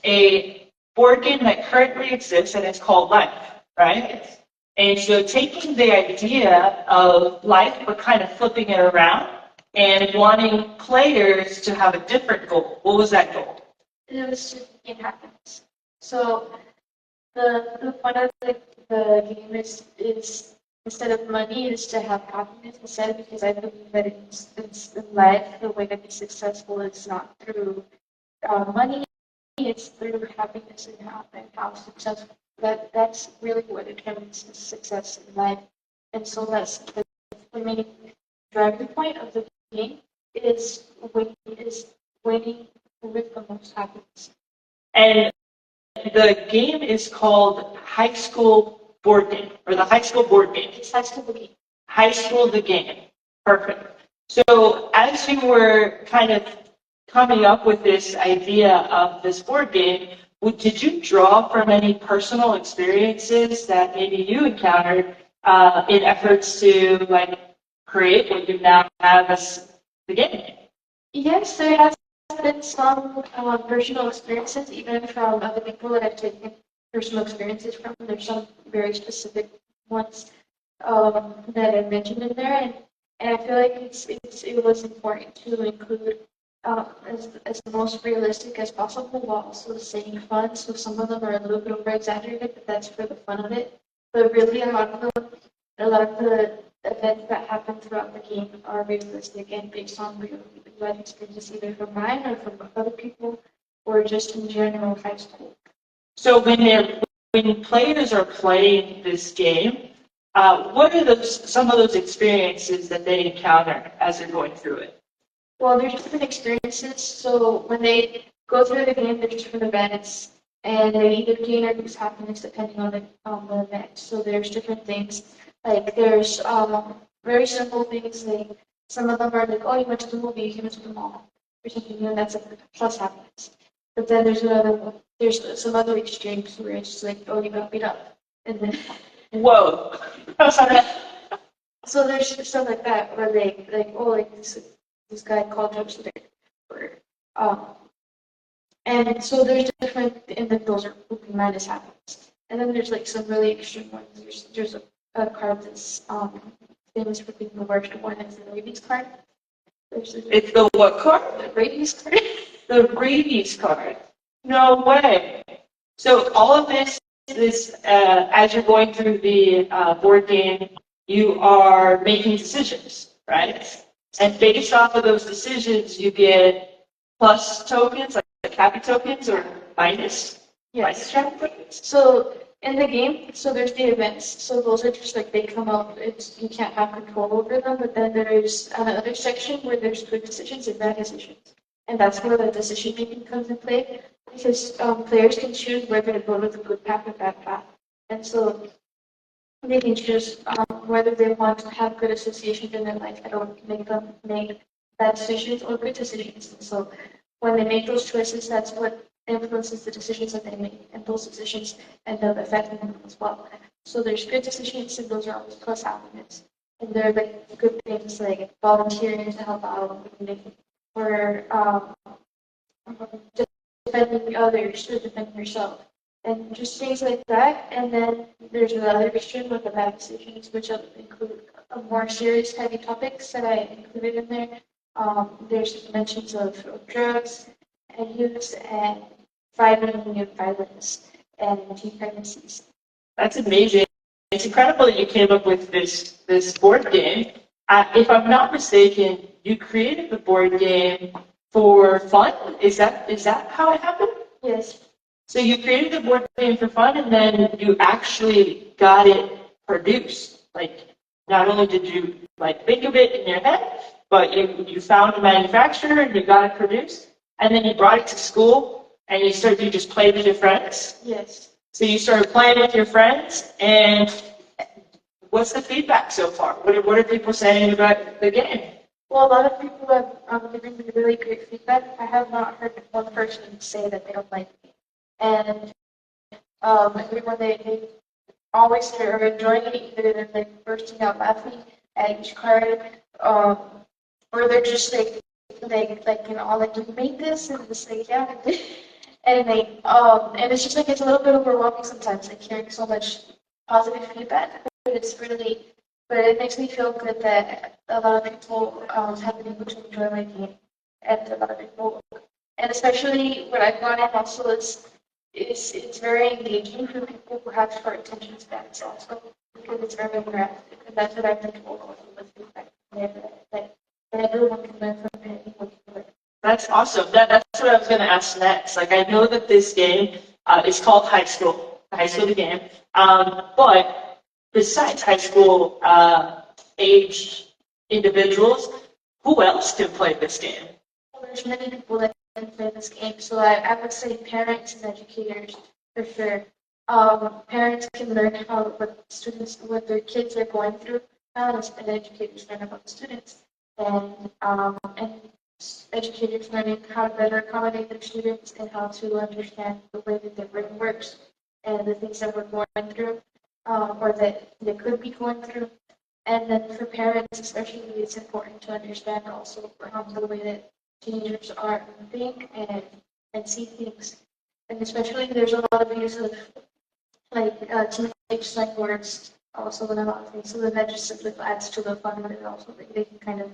a board game that currently exists, and it's called Life, right? And so taking the idea of life, but kind of flipping it around and wanting players to have a different goal. What was that goal? It was to gain happiness. So the point of the game is instead of money is to have happiness instead, because I believe that it's in life, the way to be successful is not through money, it's through happiness and how successful. That's really what determines success in life. And so that's the main driving point of the game is winning with the most happiness. And the game is called High School Board Game, or the High School Board Game. It's High School the Game. High School the Game. Perfect. So as you were kind of coming up with this idea of this board game, did you draw from any personal experiences that maybe you encountered in efforts to create what you now have as the game? Yes, there has been some personal experiences, even from other people that I've taken personal experiences from. There's some very specific ones that I mentioned in there, and I feel like it was important to include as most realistic as possible while also staying fun. So some of them are a little bit over exaggerated, but that's for the fun of it. But really, a lot of the events that happen throughout the game are realistic and based on real life experiences, either from mine or from other people, or just in general high school. So when players are playing this game, what are some of those experiences that they encounter as they're going through it? Well, there's different experiences. So when they go through the game, there's different events, and they either gain or lose happiness depending on the event. So there's different things. Like there's very simple things. Like some of them are like, oh, you went to the movie, you went to the mall, or something, and that's a plus happiness. But then there's some other extremes where it's just like, oh, you got beat up, and then whoa. So there's stuff like that where this guy called jokes today, and so there's different, and then those are minus happiness. And then there's like some really extreme ones. There's a card that's famous for being the worst one. It's the rabies card. It's the what card? The rabies card. The rabies card. No way. So all of this as you're going through the board game, you are making decisions, right? And based off of those decisions, you get plus tokens, like happy tokens, or minus. Yes. Minus tokens. So in the game, so there's the events. So those are just like they come up. You can't have control over them. But then there's another section where there's good decisions and bad decisions, and that's where the decision making comes in play. Because players can choose whether to go with a good path or bad path, and so they can choose whether they want to have good associations in their life that will make them make bad decisions or good decisions. And so when they make those choices, that's what influences the decisions that they make, and those decisions end up affecting them as well. So there's good decisions, and those are always plus happiness. And there are like good things like volunteering to help out, or defending others or defending yourself, and just things like that. And then there's another extreme with the bad decisions, which include more serious, heavy topics that I included in there. There's mentions of drugs and use and fighting and violence and teen pregnancies. That's amazing. It's incredible that you came up with this board game. If I'm not mistaken, you created the board game for fun? Is that how it happened? Yes. So you created the board game for fun, and then you actually got it produced. Like, not only did you think of it in your head, but you found a manufacturer and you got it produced, and then you brought it to school, and you just played with your friends. Yes. So you started playing with your friends, and what's the feedback so far? What are people saying about the game? Well, a lot of people have given me really great feedback. I have not heard one person say that they don't like it. And everyone, they always are enjoying it. Either they're like bursting out laughing at each card, or they're just like you made this, and it's like, yeah. And it's just like it's a little bit overwhelming sometimes, like hearing so much positive feedback. But it makes me feel good that a lot of people have been able to enjoy my game, and a lot of people, and especially what I've gotten also is it's very engaging for people who have short attention spans also, because it's very interactive, and that's what I've been told also with feedback. That everyone can learn from it, anyone can learn. That's awesome. That's what I was going to ask next. Like, I know that this game is called High School the game, but besides high school aged individuals, who else can play this game? Well, there's many people that can play this game, so I would say parents and educators for sure. Parents can learn what their kids are going through, and educators learn about the students, and educators learning how to better accommodate their students and how to understand the way that their brain works and the things that we're going through, or that they could be going through. And then for parents, especially, it's important to understand also the way that teenagers are think and see things. And especially, there's a lot of use of teenage slang words also in a lot of things. So then that just simply adds to the fun of it also. They can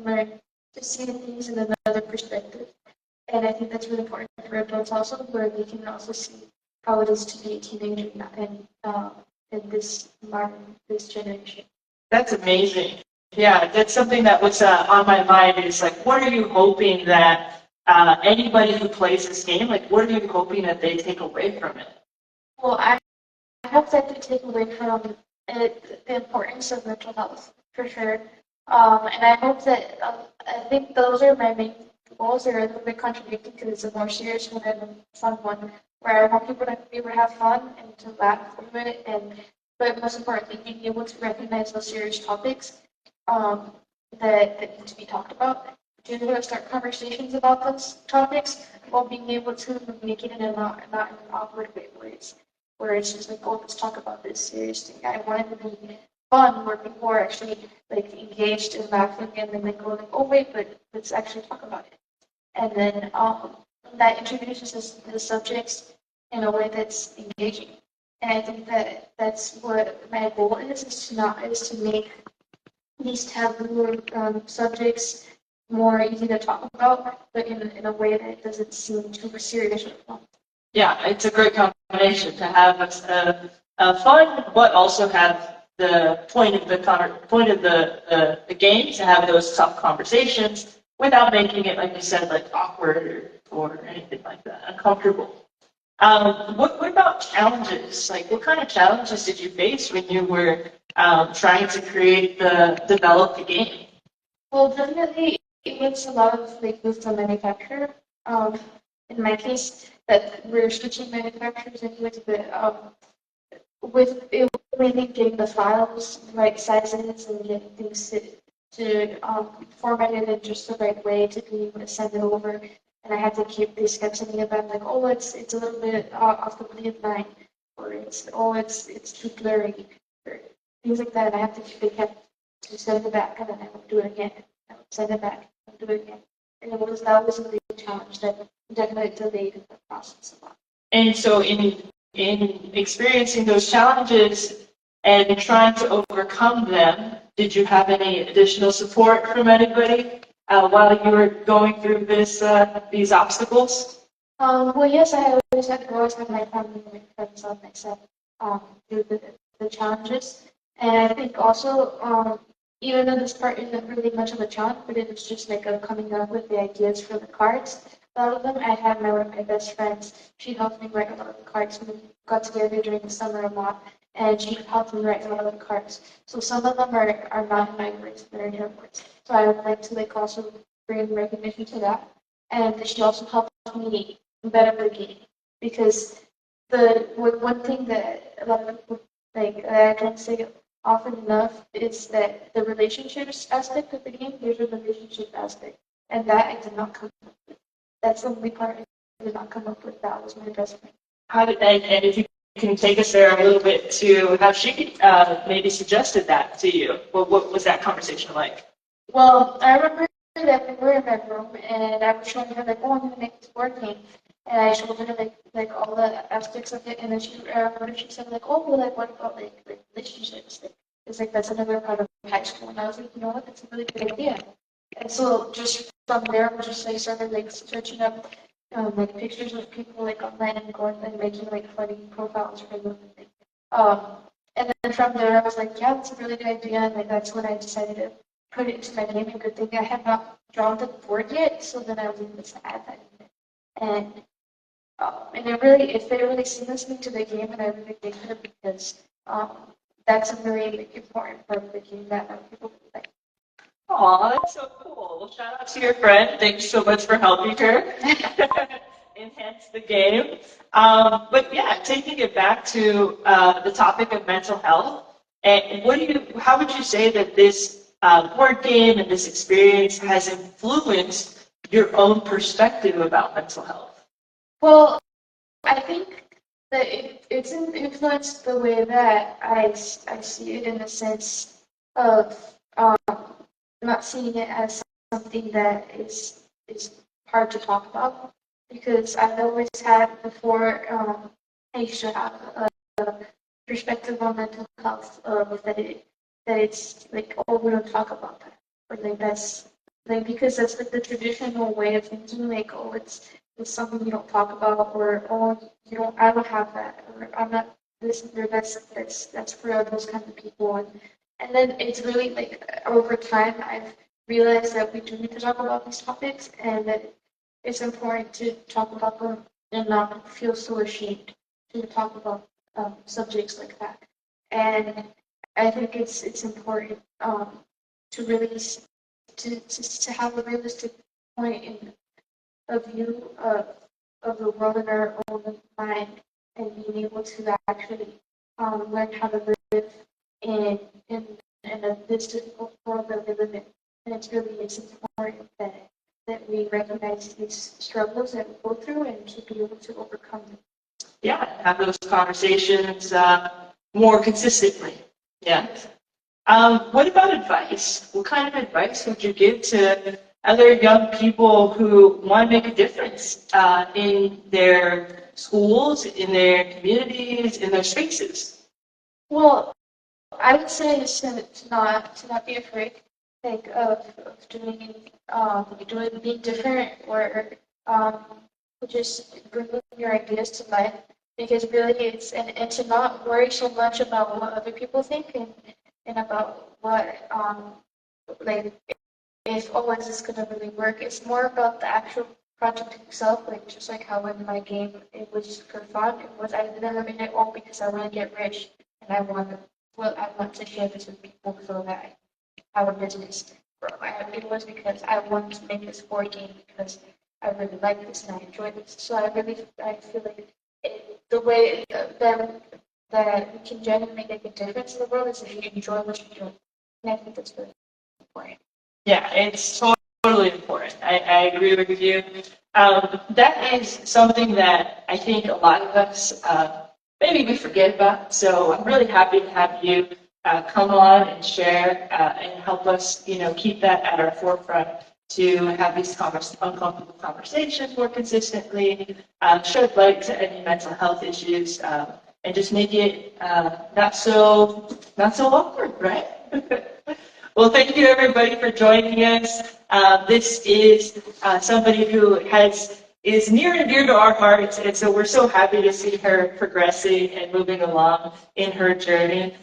learn to see things in another perspective. And I think that's really important for adults also, where they can also see how it is to be a teenager in this environment, this generation. That's amazing. Yeah, that's something that was on my mind is like, what are you hoping that anybody who plays this game, like, what are you hoping that they take away from it? Well, I hope that they take away from it the importance of mental health, for sure. And I hope that, I think those are my main goals. They're a little bit contradicting because it's a more serious one and a fun one, where I want people to be able to have fun and to laugh through it, but most importantly, being able to recognize those serious topics that need to be talked about, being able to start conversations about those topics while being able to make it in not in an awkward way where it's just like, oh, let's talk about this serious thing. I want it to be fun where people are actually like engaged and laughing, and then they go like, oh wait, but let's actually talk about it. And then that introduces us to the subjects in a way that's engaging. And I think that that's what my goal is to make these taboo subjects more easy to talk about, but in a way that doesn't seem too serious or fun. Yeah, it's a great combination to have fun, but also have the point of the game to have those tough conversations without making it, like you said, like awkward or anything like that, uncomfortable. What about challenges? Like, what kind of challenges did you face when you were trying to develop the game? Well, definitely, it was a lot of like with the manufacturer. In my case, that we're switching manufacturers anyways, but with it mainly getting the files, the right sizes, and getting things to format it in just the right way to be able to send it over. And I had to keep these steps in the event, like, oh, it's a little bit off the clean line, or it's too blurry, or things like that. And I have to keep it kept to send it back, and then I would do it again. I would send it back, and do it again. And that was a big challenge that definitely delayed the process a lot. And so in experiencing those challenges and trying to overcome them, did you have any additional support from anybody while you were going through these obstacles? Well, yes, I always have my family and my friends on my side through the challenges. And I think also, even though this part isn't really much of a challenge, but it was just like coming up with the ideas for the cards. A lot of them, I had one of my best friends. She helped me write a lot of the cards. We got together during the summer a lot, and she helped me write a lot of the cards. So some of them are not in my words, they're in her words. So I would like to also bring recognition to that. And she also helped me better the game, because one thing that a lot of people I don't say often enough is that the relationships aspect of the game, there's a relationship aspect, and that I did not come up with. That's the only part I did not come up with. That was my best friend. And if you can take us there a little bit to how she maybe suggested that to you. What was that conversation like? Well, I remember that we were in my room, and I was showing her like, oh, I'm gonna make this board game. And I showed her like all the aspects of it, and then she said like, oh, well, like what about like relationships? Like, it's like that's another part of high school, and I was like, you know what, that's a really good idea. And so just from there, we just like started like searching up like pictures of people like online and going and making like funny profiles for them. Um, and then from there, I was like, yeah, that's a really good idea, and like that's when I decided to put it into my game. And good thing I had not drawn the board yet, so then I was able to add that in there. And it fit really seamlessly to the game, and I really think it because that's a really like, important part of the game that people like. Aw, that's so cool. Well, shout out to your friend. Thanks so much for helping her enhance the game. But yeah, taking it back to the topic of mental health, and how would you say that this board game and this experience has influenced your own perspective about mental health? Well, I think that it's influenced the way that I see it in the sense of not seeing it as something that is hard to talk about, because I've always had before I used to have a perspective on mental health that it's like, oh, we don't talk about that, or like that's like, because that's like the traditional way of thinking, like, oh, it's something you don't talk about, or oh, I don't have that, or I'm not this, or that's for those kinds of people. And then it's really like over time, I've realized that we do need to talk about these topics, and that it's important to talk about them and not feel so ashamed to talk about subjects like that. And I think it's important to really to have a realistic point in a view of the world in our own mind, and being able to actually learn how to live in in this difficult world that we live in. And it's important that we recognize these struggles that we go through and to be able to overcome them. Yeah, have those conversations more consistently. Yeah. What about advice? What kind of advice would you give to other young people who want to make a difference in their schools, in their communities, in their spaces? Well, I would say to not be afraid, like of doing being different, or just bringing your ideas to life, because really and to not worry so much about what other people think, and about what like if, oh, is this gonna really work? It's more about the actual project itself, like just like how in my game it was for fun. It was, I never made it all because I want to get rich, and I want to share this with people so that I have a business. It was because I wanted to make this board game because I really like this and I enjoy this. So I feel like the way that we can genuinely make a difference in the world is if you enjoy what you're doing. And I think that's really important. Yeah, it's totally important. I agree with you. That is something that I think a lot of us maybe we forget about. So I'm really happy to have you come on and share and help us, keep that at our forefront to have these uncomfortable conversations more consistently, shed light to any mental health issues, and just make it not so awkward, right? Well, thank you everybody for joining us. This is somebody who is near and dear to our hearts, and so we're so happy to see her progressing and moving along in her journey.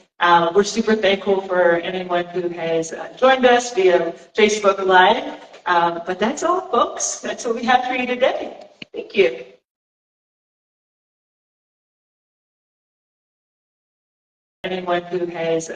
We're super thankful for anyone who has joined us via Facebook Live. But that's all, folks. That's what we have for you today. Thank you. Anyone who has